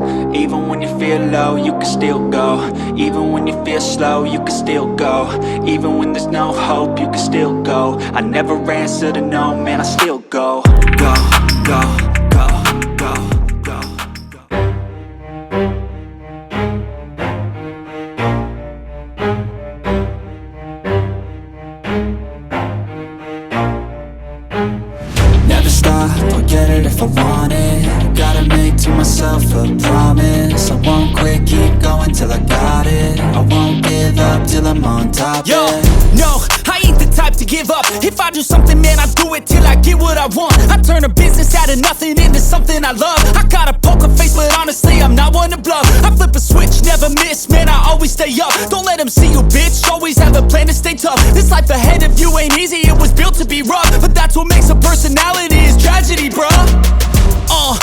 Even when you feel low, you can still go. Even when you feel slow, you can still go. Even when there's no hope, you can still go. I never answer to no, man, I still go. Go, go, go, go, go, go. Never stop, I'll get it if I want it. Gotta make to myself a promise. I won't quit, keep going till I got it. I won't give up till I'm on top. Yo, yeah. no, I ain't the type to give up. If I do something, man, I do it till I get what I want. I turn a business out of nothing into something I love. I got a poker face, but honestly, I'm not one to bluff. I flip a switch, never miss, man, I always stay up. Don't let them see you, bitch, always have a plan to stay tough. This life ahead of you ain't easy, it was built to be rough. But that's what makes a personality, is tragedy, bruh.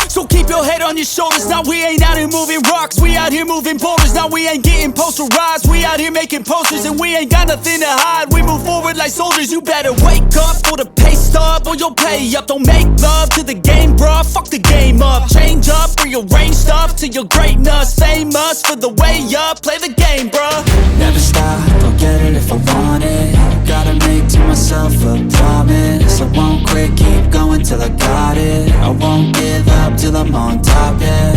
So keep your head on your shoulders. Now we ain't out here moving rocks, we out here moving boulders. Now we ain't getting posterized, we out here making posters. And we ain't got nothing to hide, we move forward like soldiers. You better wake up for the pay stub, or you'll pay up. Don't make love to the game, bruh, fuck the game up. Change up, rearrange stuff to your greatness. Famous for the way up, play the game, bruh. Never stop, I'll get it if I want it. Gotta make to myself a promise. I won't quit, keep going till I got it. I won't give up till I'm on top, yeah.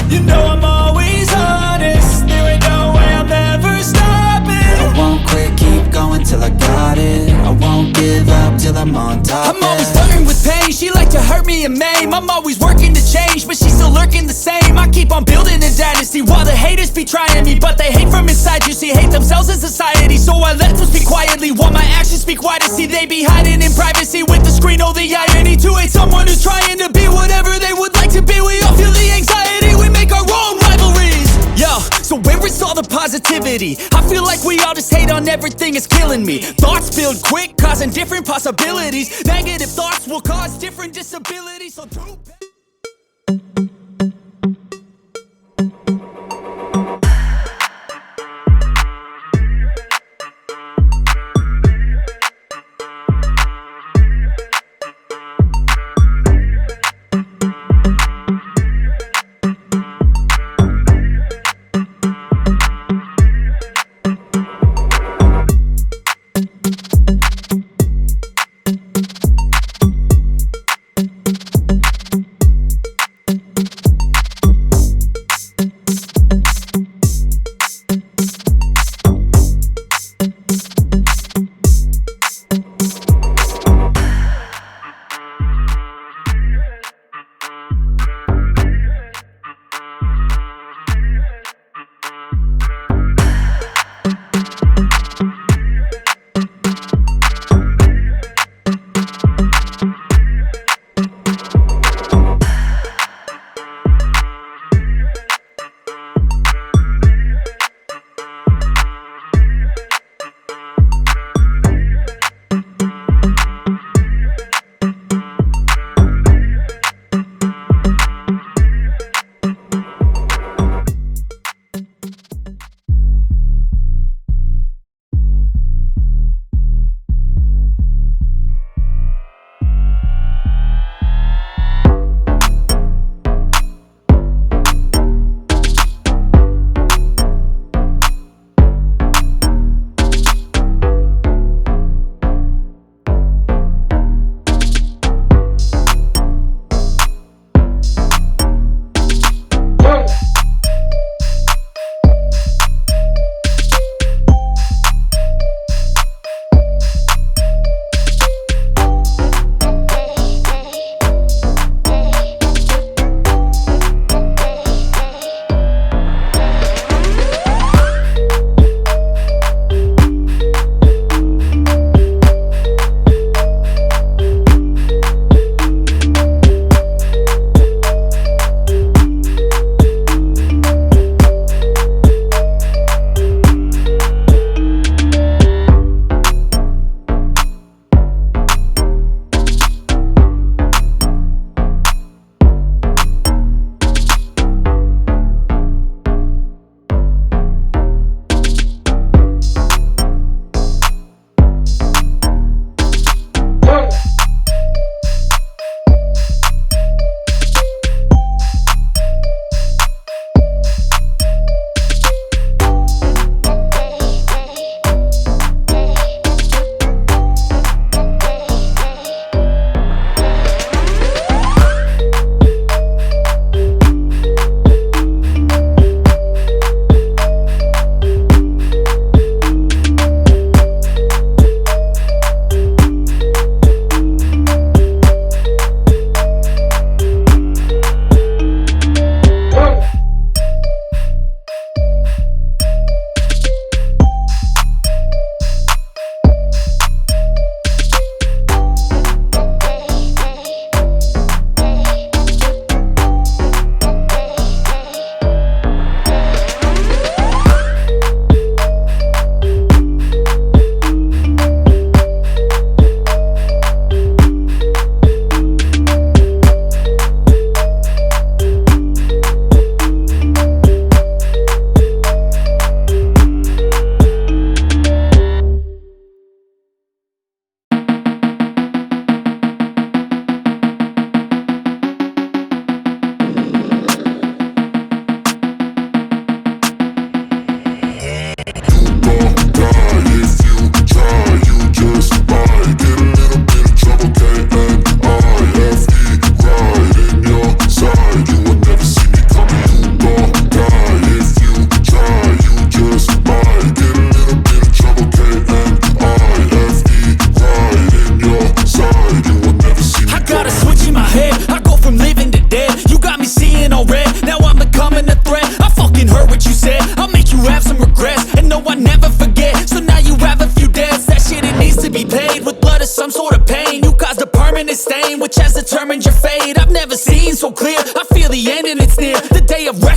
You know I'm always honest, there ain't no way I'm ever stopping. I won't quit, keep going till I got it. I won't give up till I'm on top, I'm always flirting with pain, she like to hurt me and maim. I'm always working to change, but she's still lurking the same. I keep on building a dynasty while the haters be trying me. But they hate from inside, you see, hate themselves in society. So I let them speak quietly while my actions speak wider. See, they be hiding in privacy with the screen, oh the irony. To hate someone who's trying to be whatever they would like to be. We all feel the anxiety, we make our own rivalries. Yo, so where is all the positivity? I feel like we all just hate on everything, it's killing me. Thoughts build quick, causing different possibilities. Negative thoughts will cause different disabilities. So do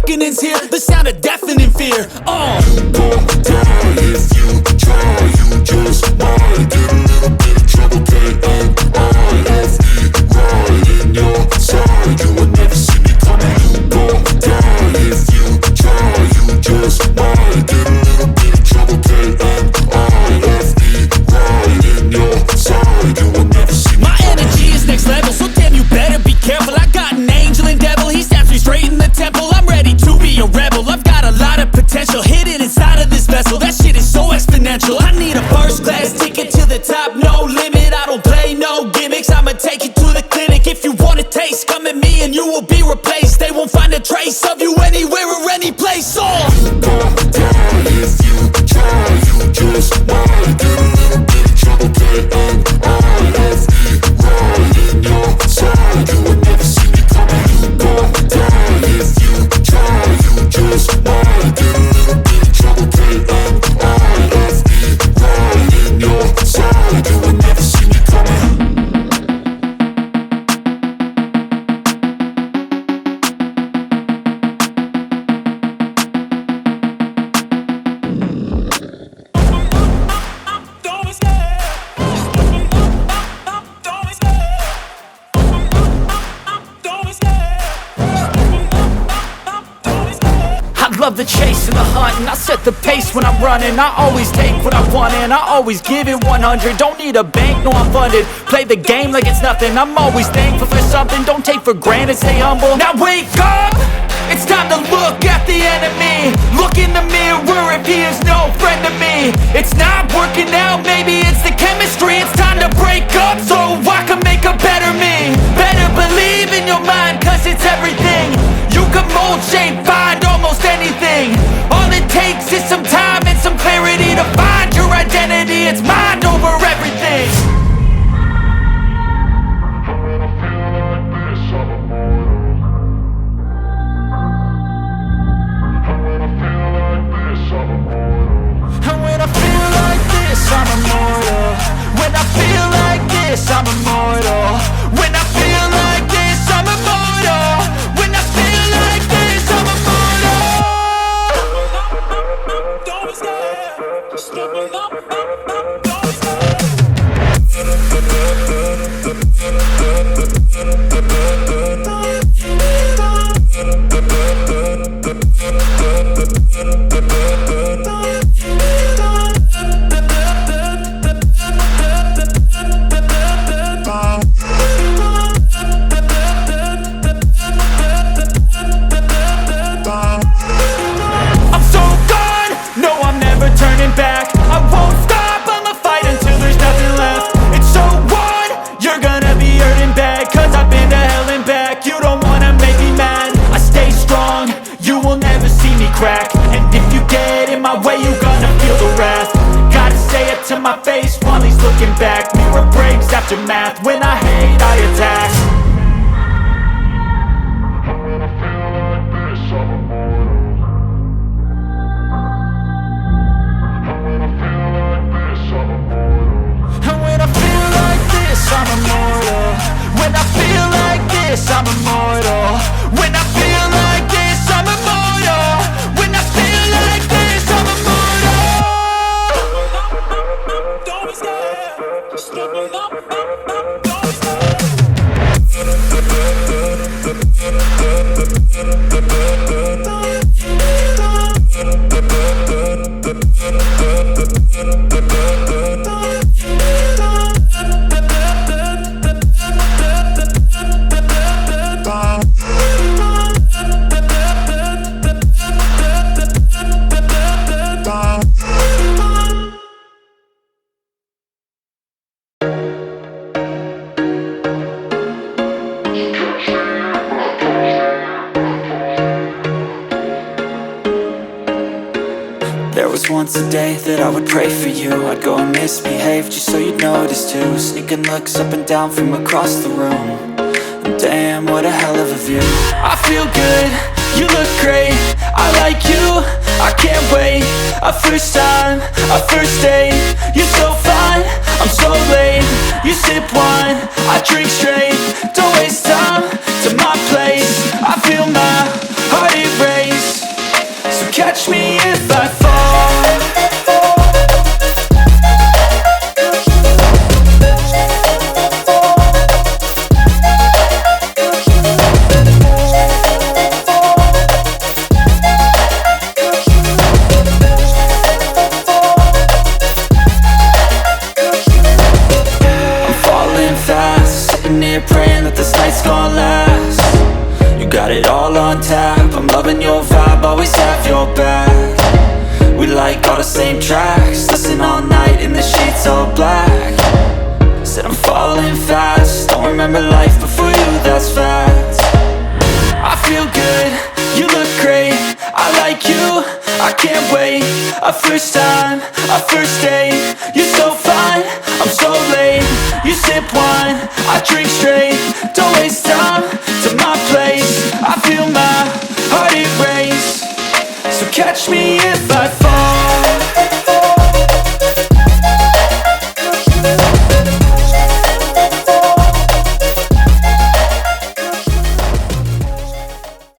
reckoning's here. The sound of deafening fear. You gon' die if you try. You just might get a little bit of trouble. K-N-I-F-E, right in your side. You will never see me coming. You gon' die if you try. You just might get a little bit of trouble. K-N-I-F-E, right in your side. You will never see me My coming. energy is next level, so damn you better be careful. I got an angel and devil, he stabs me straight in the temple. I'm ready to be a rebel, I've got a lot of potential hidden inside of this vessel. That shit is so exponential. I need a first class ticket to the top, no limit. I don't play no gimmicks, I'ma take you to the clinic. If you want a taste, come at me and you will be replaced. They won't find a trace of you anywhere or any place. You gon' die if you try. You just might get a little bit of trouble. K-N-I-F-E, right in your side. You will never see me coming. You gon' die if you try. You just might get a little bit of trouble. K-N-I-F-E, right in your side. You will never see me coming. I love the chase and the hunt, and I set the pace when I'm running. I always take what I want and I always give it 100. Don't need a bank, no I'm funded. Play the game like it's nothing. I'm always thankful for something. Don't take for granted, stay humble. Now wake up! It's time to look at the enemy. Look in the mirror if he is no friend to me. It's not working out, maybe it's the chemistry. It's time to break up so I can make a better me. Better believe in your mind, cause it's everything. You can mold, shape, find almost anything. All it takes is some time and some clarity to find your identity. It's mind over everything. And when I feel like this, I'm immortal. When I feel like this, I'm immortal. When I feel like this, I'm immortal. When I feel like this, I'm immortal. Don't stop, just level up, don't I'm so gone, no I'm never turning back. I won't stop, I'ma fight until there's nothing left. It's so on, you're gonna be hurting bad. Cause I've been to hell and back, you don't wanna make me mad. I stay strong, you will never see me crack. And if you get in my way, you're gonna feel the wrath. Gotta say it to my face while he's looking back. Mirror breaks after math, when I hate I attack. And when I feel like this, I'm immortal. When I feel like this, I'm immortal. When I feel like this, I'm immortal. When I feel like this, I'm immortal. Don't be scared, just level up, don't There was once a day that I would pray for you. I'd go and misbehave just so you'd notice too. Sneaking looks up and down from across the room. And damn, what a hell of a view. I feel good, you look great. I like you, I can't wait. A first time, a first date. You're so fine, I'm so late. You sip wine, I drink straight. Don't waste time to my place. I feel my heart erase. catch me if I fall. Praying that this night's gonna last. You got it all on tap. I'm loving your vibe, always have your back. We like all the same tracks. Listen all night in the sheets all black. Said I'm falling fast. Don't remember life before you, that's fact. I feel good, you look great. I like you, I can't wait. A first time, a first date. You're so fine, I'm so late. You sip wine, I drink straight. Don't waste time to my place. I feel my heart erase. So catch me if I fall.